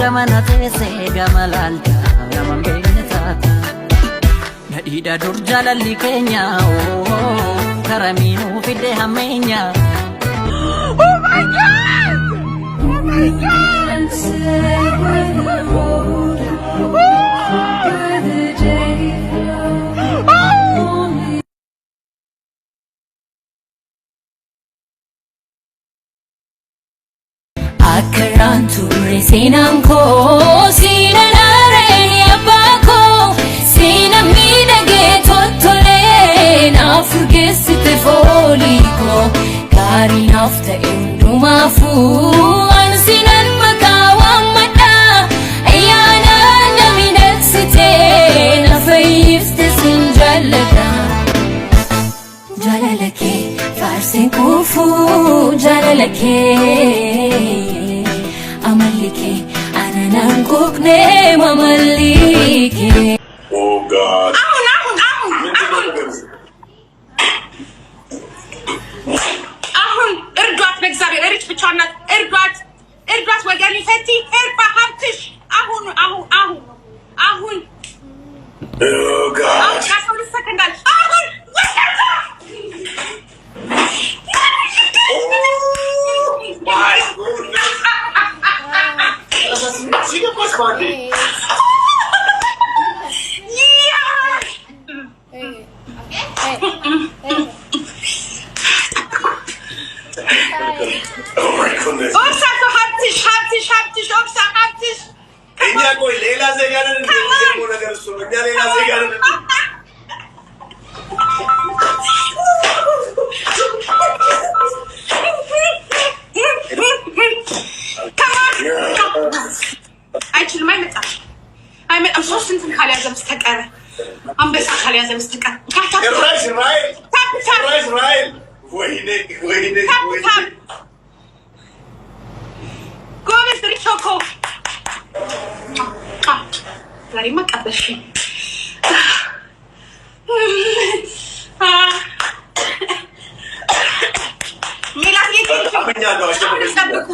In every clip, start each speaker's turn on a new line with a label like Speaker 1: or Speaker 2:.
Speaker 1: gamana teesse gamalalta gaman beeknetaata nadhiidha dur jaalalli keenya karaminu fide hameenya. Oh my God! Oh my God! Akaran ture sinanko sinanareni abako sinamidage totole na furgesite foliko kari nafta indumafu ansinan makawamada ayana naminatsite na fayifte sinjalaka jalalake farsin kufu jalalake amalike ananangukne mamalike.
Speaker 2: Oh God.
Speaker 3: አሁን እርዷት በእግዚአብሔር እርጭ ብቻና እርዷት ወገን ፈቲ እርባ ሀብትሽ አሁን
Speaker 2: Oh God.
Speaker 3: አሁን ካሰው ልሰከንዳል አሁን ወሰታ
Speaker 2: My goodness. She got what's funny. Oh my goodness.
Speaker 3: Opsa so habtisch. Opsa habtisch.
Speaker 2: Enya koi lela se garan ne mo nagar suno. Enya lela se garan. አይችልም አይመጣም ሶስት እንትን ካልያዘም ስተቀረ አንበሳ ካልያዘም ስተቀረ ራይል ወይኔ
Speaker 3: ጎበዝ ሪቾኮ ዛሬማ ቀበሽ ሜላት ይጠብቁ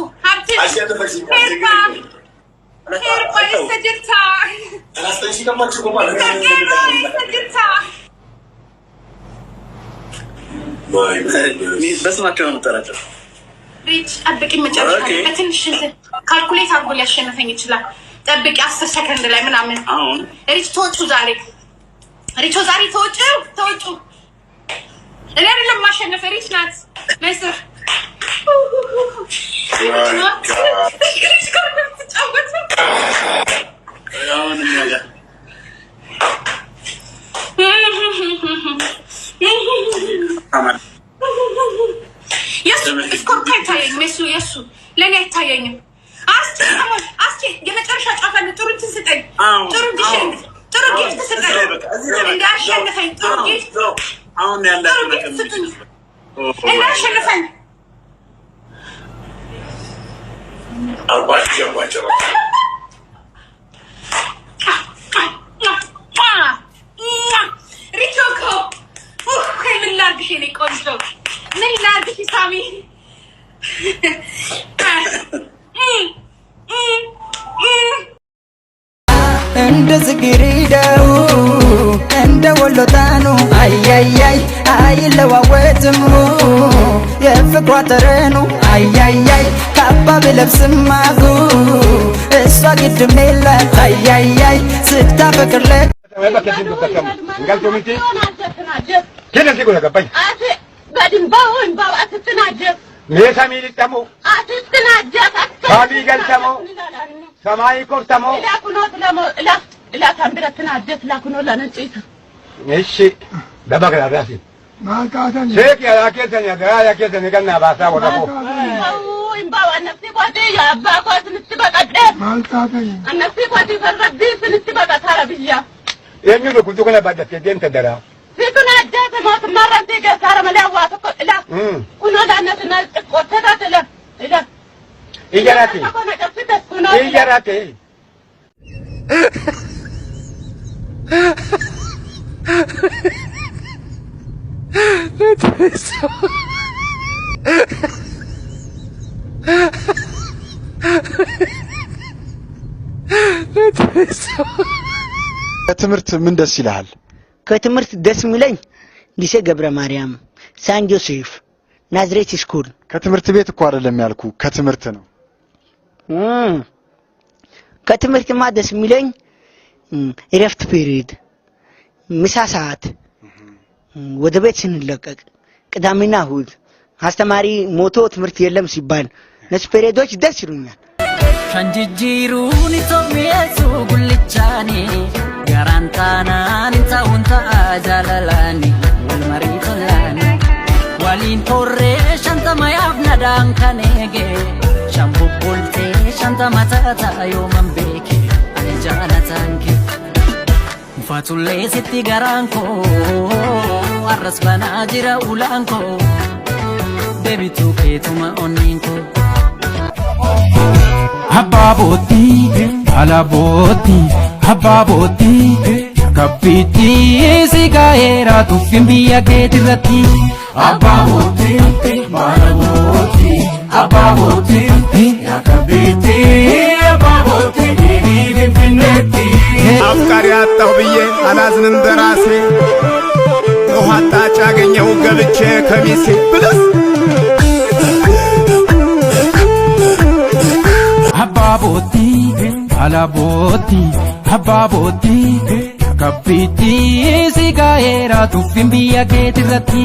Speaker 2: በስማቸው ነው ተራጨው
Speaker 3: ሪች ጠብቂ መጨረሻ በትንሽ ካልኩሌት አድርጎ ሊያሸንፈኝ ይችላል። ጠብቂ 10 ሰከንድ ላይ ምናምን ሪች ተወጩ ዛሬ ተወጩ እኔ አይደለም ማሸነፍ ሪች ናት ለስር የሱ ለኔ አይታየኝም። አስቲ የመጨረሻ ጫፋ ጥሩ ትስጠኝ ጥሩ ጊፍት ትስጠኝ እንዳሸነፈኝ ጥሩ ጊፍት
Speaker 2: አሁን ያለው ነገር
Speaker 3: እንዳሸነፈኝ
Speaker 2: አባጭ
Speaker 3: ሪቾኮ ምን ላድርግሽ የኔ ቆንጆ ምን ላድርግሽ ሳሚ
Speaker 1: እንደ ዝግሪዳው እንደ ወሎታኑ አያያይ አይለዋወጥም የፍቅሯ ተረኑ አያያይ ካባ ብለብስም አጉ እሷ ግድም የላት አያያይ ስታፈቅርለት
Speaker 4: Meeshamii lixxamu Kaabii galtamu Samaayii koftamu Ishi daba kana raasi Sheeki yaa keessani garaa yaa keessani kannaa baasaa warra koo
Speaker 3: nafsi kooti yaa abbaa kooti nitti baqadhee nafsi kooti farrabbii sinitti baqataa biyya
Speaker 4: eenyu dhukkubtu kana baadhattee deemta daraa
Speaker 3: Sikuna jata ma marante ga sara mala wa to ila kuno da na tana ko ta ila
Speaker 4: ijarate
Speaker 5: ከትምህርት ምን ደስ ይላል?
Speaker 6: ከትምህርት ደስ የሚለኝ ሊሴ ገብረ ማርያም፣ ሳን ጆሴፍ፣ ናዝሬት ስኩል።
Speaker 5: ከትምህርት ቤት እኮ አይደለም ያልኩ ከትምህርት ነው።
Speaker 6: ከትምህርትማ ደስ የሚለኝ እረፍት ፔሪድ፣ ምሳ ሰዓት፣ ወደ ቤት ስንለቀቅ፣ ቅዳሜና እሑድ አስተማሪ ሞቶ ትምህርት የለም ሲባል ነሱ ፔሪዶች ደስ ይሉኛል።
Speaker 1: ሸንጅጂሩን ኢትዮጵያሱ ጉልቻኔ ጋራንታናን እንታውንታ አጃላላኒ ወልመሪቶላኒ ዋሊን ቶሬ ሸንተማ ያብናዳን ከኔጌ ሸምቡቡልቴ ሸንተማ ታታዮ መንቤኬ አኒ ጃላታንኬ ፋቱሌ ሲቲ ጋራንኮ አረስ በና ጅራ ኡላንኮ ቤቢቱ ኬቱማ ኦኒንኮ
Speaker 7: Hababoti, alaboti, hababoti, kapiti, sigaera tu fimbia que tirati. Hababoti, alaboti, hababoti, kapiti, hababoti, infinity.
Speaker 8: Afkari atabiye, alaznin derase. Ohatta chagenya ugabiche kamisi. Plus.
Speaker 7: Hababoti, alaboti, hababoti, kapiti, sigaera tu fimbia que tirati.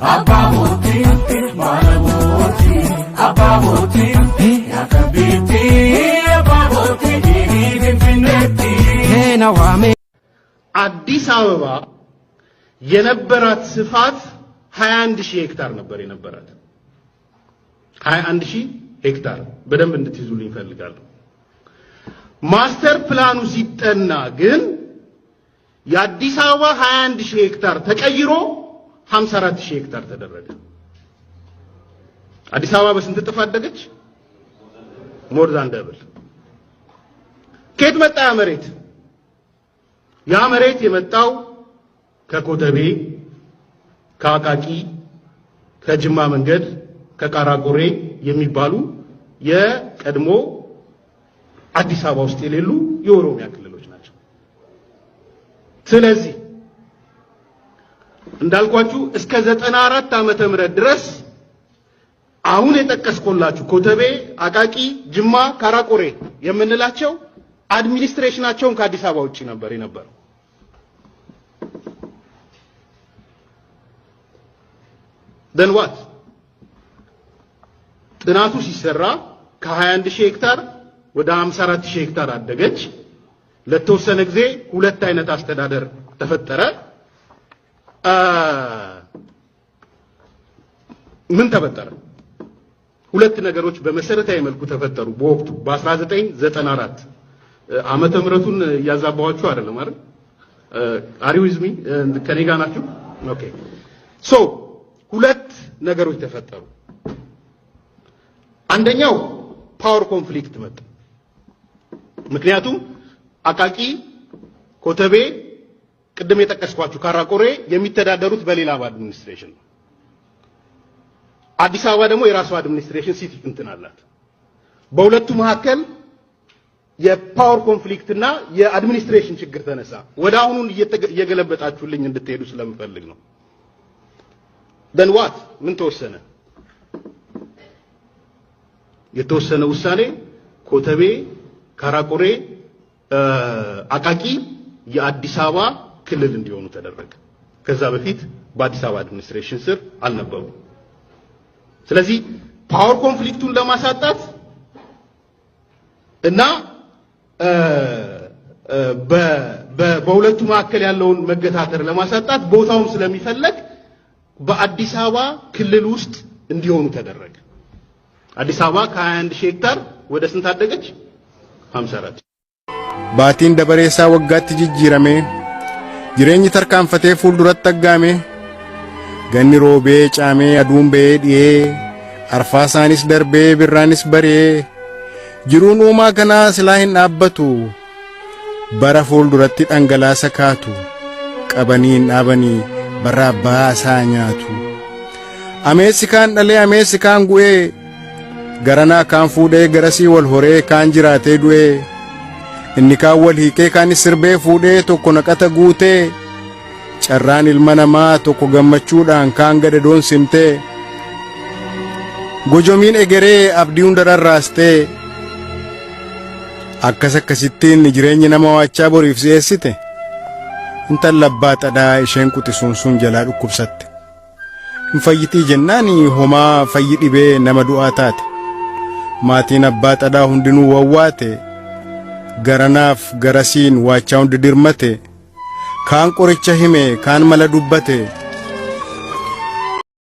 Speaker 7: Hababoti, alaboti, hababoti, kapiti, hababoti, infinity. Hena wame.
Speaker 9: አዲስ አበባ የነበራት ስፋት 21000 ሄክታር ነበር የነበራት 21000 ሄክታር በደንብ እንድትይዙልኝ ፈልጋለሁ። ማስተር ፕላኑ ሲጠና ግን የአዲስ አበባ 21000 ሄክታር ተቀይሮ 54000 ሄክታር ተደረገ። አዲስ አበባ በስንት እጥፍ አደገች? ሞር ዛን ደብል። ከየት መጣ ያ መሬት? ያ መሬት የመጣው ከኮተቤ፣ ከአቃቂ፣ ከጅማ መንገድ፣ ከቃራቆሬ የሚባሉ የቀድሞ አዲስ አበባ ውስጥ የሌሉ የኦሮሚያ ክልሎች ናቸው። ስለዚህ እንዳልኳችሁ እስከ 94 ዓመተ ምህረት ድረስ አሁን የጠቀስኩላችሁ ኮተቤ፣ አቃቂ፣ ጅማ፣ ካራቆሬ የምንላቸው አድሚኒስትሬሽናቸውን ከአዲስ አበባ ውጪ ነበር የነበረው። then what ጥናቱ ሲሰራ ከ21000 ሄክታር ወደ 54000 ሄክታር አደገች። ለተወሰነ ጊዜ ሁለት አይነት አስተዳደር ተፈጠረ። ምን ተፈጠረ? ሁለት ነገሮች በመሰረታዊ መልኩ ተፈጠሩ በወቅቱ በ1994 ዓመተ ምህረቱን ያዛባዋችሁ አይደለም አይደል? አሪውዝሚ ከኔ ጋር ናችሁ? ኦኬ ሶ ሁለት ነገሮች ተፈጠሩ። አንደኛው ፓወር ኮንፍሊክት መጣ። ምክንያቱም አቃቂ፣ ኮተቤ፣ ቅድም የጠቀስኳችሁ ካራቆሬ የሚተዳደሩት በሌላ አድሚኒስትሬሽን ነው። አዲስ አበባ ደግሞ የራሷ አድሚኒስትሬሽን ሲቲ እንትን አላት። በሁለቱ መካከል የፓወር ኮንፍሊክት እና የአድሚኒስትሬሽን ችግር ተነሳ። ወደ አሁኑን እየገለበጣችሁልኝ እንድትሄዱ ስለምፈልግ ነው። then what ምን ተወሰነ? የተወሰነ ውሳኔ ኮተቤ፣ ካራቆሬ፣ አቃቂ የአዲስ አበባ ክልል እንዲሆኑ ተደረገ። ከዛ በፊት በአዲስ አበባ አድሚኒስትሬሽን ስር አልነበሩም። ስለዚህ ፓወር ኮንፍሊክቱን ለማሳጣት እና በሁለቱ መካከል ያለውን መገታተር ለማሳጣት ቦታውን ስለሚፈለግ በአዲስ አበባ ክልል ውስጥ እንዲሆኑ ተደረገ። አዲስ አበባ ከ21000 ሄክታር ወደ ስንት አደገች? 54።
Speaker 8: ባቲን ደበሬሳ ወጋት ጅጅረሜ ጅሬኝ ተርካንፈቴ ፉልዱረት ተጋሜ ገኒ ሮቤ ጫሜ አዱን በዲኤ አርፋሳኒስ ደርቤ ብራኒስ በሬ ጅሩን ኡማ ከና ስላሂን አበቱ በረ ፉልዱረት ጠንገላሰ ካቱ ቀበኒን አበኒ በራባ ሳኛቱ አሜሲካን ደሌ አሜሲካን ጉኤ ገረና ካን ፉዴ ገረሲ ወልሆሬ ካን ጅራቴ ዱኤ inni kaan wal hiikee kaan sirbee fuudhee tokko naqata guutee carraan ilma namaa tokko gammachuudhaan kaan gadadoon simtee gojomiin egeree abdii hunda rarraastee akkasittiin jireenyi nama waachaa boriif si'eessite intalli abbaa xadhaa isheen quxisuun sun jalaa dhukkubsatte hin fayyitii jennaani homaa fayyi dhibee nama du'aa taate maatiin abbaa xadhaa hundinuu wawwaate garanaaf garasiin waachaa hundi dirmate kaan qoricha hime kaan mala dubbate